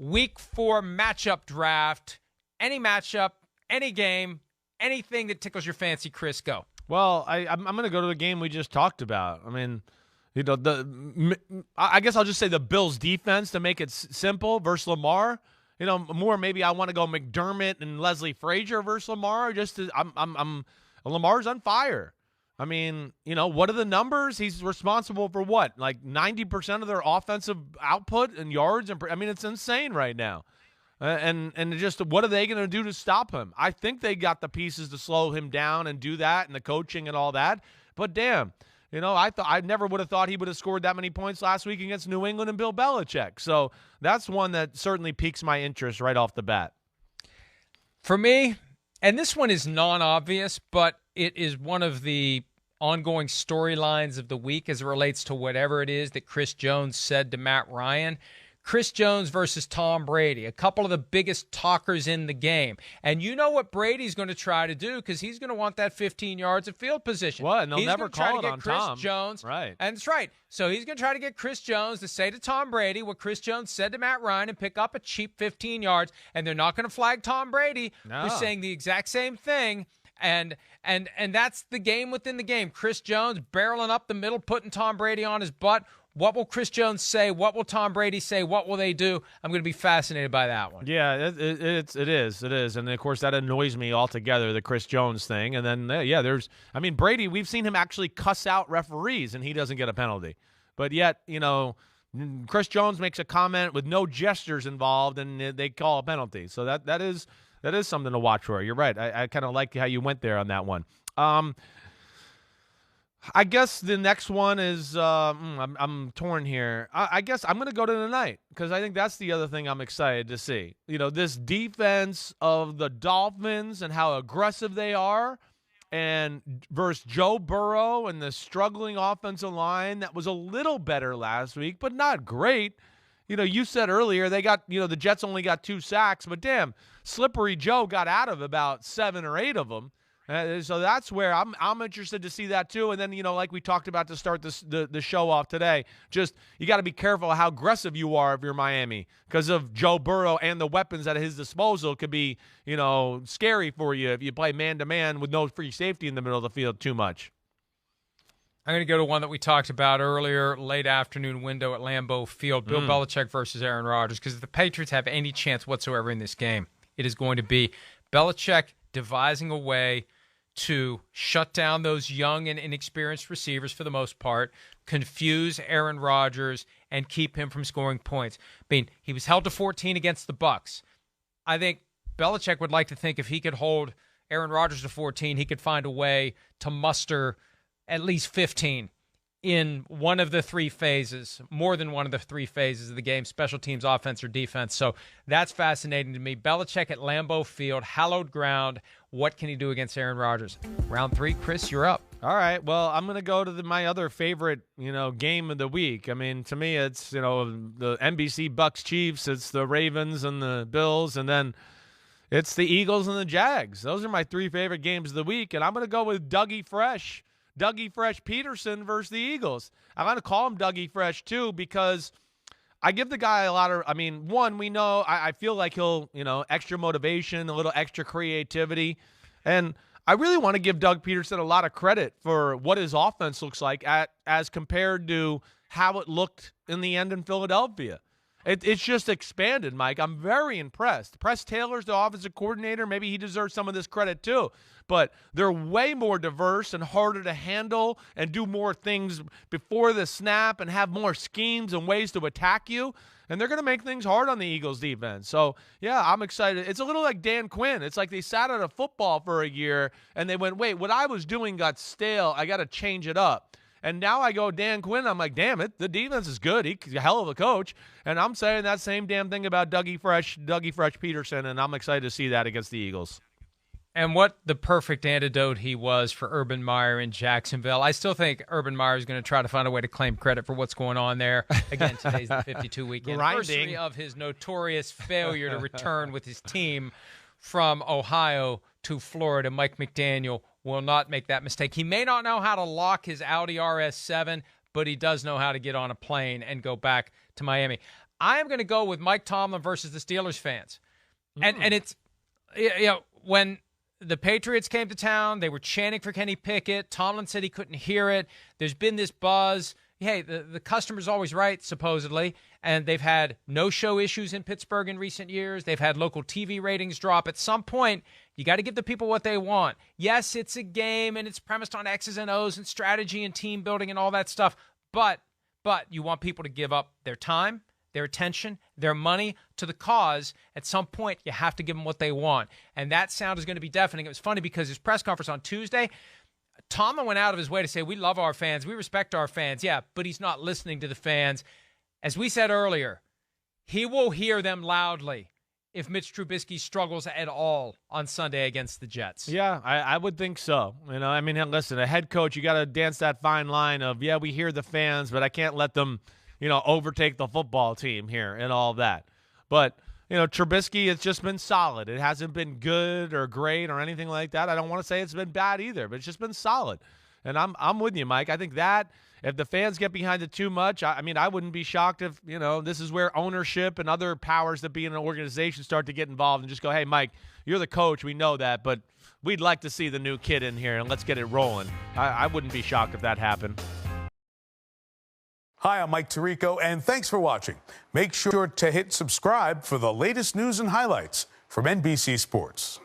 Week 4 matchup draft. Any matchup, any game, anything that tickles your fancy, Chris, go. Well, I'm going to go to the game we just talked about. I mean, I guess I'll just say the Bills' defense to make it simple versus Lamar. More maybe I want to go McDermott and Leslie Frazier versus Lamar. Lamar's on fire. I mean, what are the numbers? He's responsible for what? Like 90% of their offensive output and yards. It's insane right now. And just what are they going to do to stop him? I think they got the pieces to slow him down and do that, and the coaching and all that. But damn, I never would have thought he would have scored that many points last week against New England and Bill Belichick. So that's one that certainly piques my interest right off the bat. For me, and this one is non-obvious, but it is one of the ongoing storylines of the week as it relates to whatever it is that Chris Jones said to Matt Ryan. Chris Jones versus Tom Brady, a couple of the biggest talkers in the game. And you know what Brady's going to try to do because he's going to want that 15 yards of field position. What? And they'll he's never call it on Chris Tom. Jones. Right. And that's right. So he's going to try to get Chris Jones to say to Tom Brady what Chris Jones said to Matt Ryan and pick up a cheap 15 yards. And they're not going to flag Tom Brady for saying the exact same thing. And that's the game within the game. Chris Jones barreling up the middle, putting Tom Brady on his butt. What will Chris Jones say? What will Tom Brady say? What will they do? I'm going to be fascinated by that one. Yeah, it is. And, of course, that annoys me altogether, the Chris Jones thing. And then, Brady, we've seen him actually cuss out referees, and he doesn't get a penalty. But yet, Chris Jones makes a comment with no gestures involved, and they call a penalty. So that is something to watch for. You're right. I kind of like how you went there on that one. I guess the next one is I'm torn here. I guess I'm going to go to tonight because I think that's the other thing I'm excited to see. This defense of the Dolphins and how aggressive they are, and versus Joe Burrow and the struggling offensive line that was a little better last week, but not great. You said earlier they got, the Jets only got 2 sacks, but damn, Slippery Joe got out of about 7 or 8 of them. So that's where I'm interested to see that too. And then, like we talked about to start the show off today, just you got to be careful how aggressive you are if you're Miami because of Joe Burrow and the weapons at his disposal could be, scary for you if you play man-to-man with no free safety in the middle of the field too much. I'm going to go to one that we talked about earlier, late afternoon window at Lambeau Field, Bill Belichick versus Aaron Rodgers, because if the Patriots have any chance whatsoever in this game, it is going to be Belichick devising a way to shut down those young and inexperienced receivers for the most part, confuse Aaron Rodgers, and keep him from scoring points. He was held to 14 against the Bucs. I think Belichick would like to think if he could hold Aaron Rodgers to 14, he could find a way to muster at least 15 in one of the 3 phases, more than one of the 3 phases of the game, special teams, offense, or defense. So that's fascinating to me. Belichick at Lambeau Field, hallowed ground. What can he do against Aaron Rodgers? Round 3, Chris, you're up. All right. Well, I'm going to go to my other favorite, game of the week. To me, it's, the NBC Bucks Chiefs. It's the Ravens and the Bills. And then it's the Eagles and the Jags. Those are my 3 favorite games of the week. And I'm going to go with Dougie Fresh Peterson versus the Eagles. I'm going to call him Dougie Fresh too because I give the guy a lot of, one, we know, I feel like he'll, extra motivation, a little extra creativity. And I really want to give Doug Peterson a lot of credit for what his offense looks like as compared to how it looked in the end in Philadelphia. It's just expanded, Mike. I'm very impressed. Press Taylor's the offensive coordinator. Maybe he deserves some of this credit too. But they're way more diverse and harder to handle and do more things before the snap and have more schemes and ways to attack you. And they're going to make things hard on the Eagles defense. So, yeah, I'm excited. It's a little like Dan Quinn. It's like they sat out of football for a year and they went, wait, what I was doing got stale. I got to change it up. And now I go Dan Quinn. I'm like, damn it, the defense is good. He's a hell of a coach. And I'm saying that same damn thing about Dougie Fresh Peterson, and I'm excited to see that against the Eagles. And what the perfect antidote he was for Urban Meyer in Jacksonville. I still think Urban Meyer is going to try to find a way to claim credit for what's going on there. Again, today's the 52-week anniversary of his notorious failure to return with his team from Ohio to Florida. Mike McDaniel will not make that mistake. He may not know how to lock his Audi RS7, but he does know how to get on a plane and go back to Miami. I am going to go with Mike Tomlin versus the Steelers fans. And it's, when the Patriots came to town, they were chanting for Kenny Pickett. Tomlin said he couldn't hear it. There's been this buzz. Hey, the customer's always right, supposedly. And they've had no-show issues in Pittsburgh in recent years. They've had local TV ratings drop. At some point, you got to give the people what they want. Yes, it's a game, and it's premised on X's and O's and strategy and team building and all that stuff. But you want people to give up their time, their attention, their money to the cause. At some point, you have to give them what they want. And that sound is going to be deafening. It was funny because his press conference on Tuesday, Tomlin went out of his way to say, we love our fans, we respect our fans. Yeah, but he's not listening to the fans. As we said earlier, he will hear them loudly if Mitch Trubisky struggles at all on Sunday against the Jets. Yeah, I would think so. I mean, listen, a head coach, you got to dance that fine line of, yeah, we hear the fans, but I can't let them, overtake the football team here and all that. But, Trubisky has just been solid. It hasn't been good or great or anything like that. I don't want to say it's been bad either, but it's just been solid. And I'm with you, Mike. I think that if the fans get behind it too much, I wouldn't be shocked if, this is where ownership and other powers that be in an organization start to get involved and just go, hey, Mike, you're the coach. We know that, but we'd like to see the new kid in here, and let's get it rolling. I wouldn't be shocked if that happened. Hi, I'm Mike Tirico, and thanks for watching. Make sure to hit subscribe for the latest news and highlights from NBC Sports.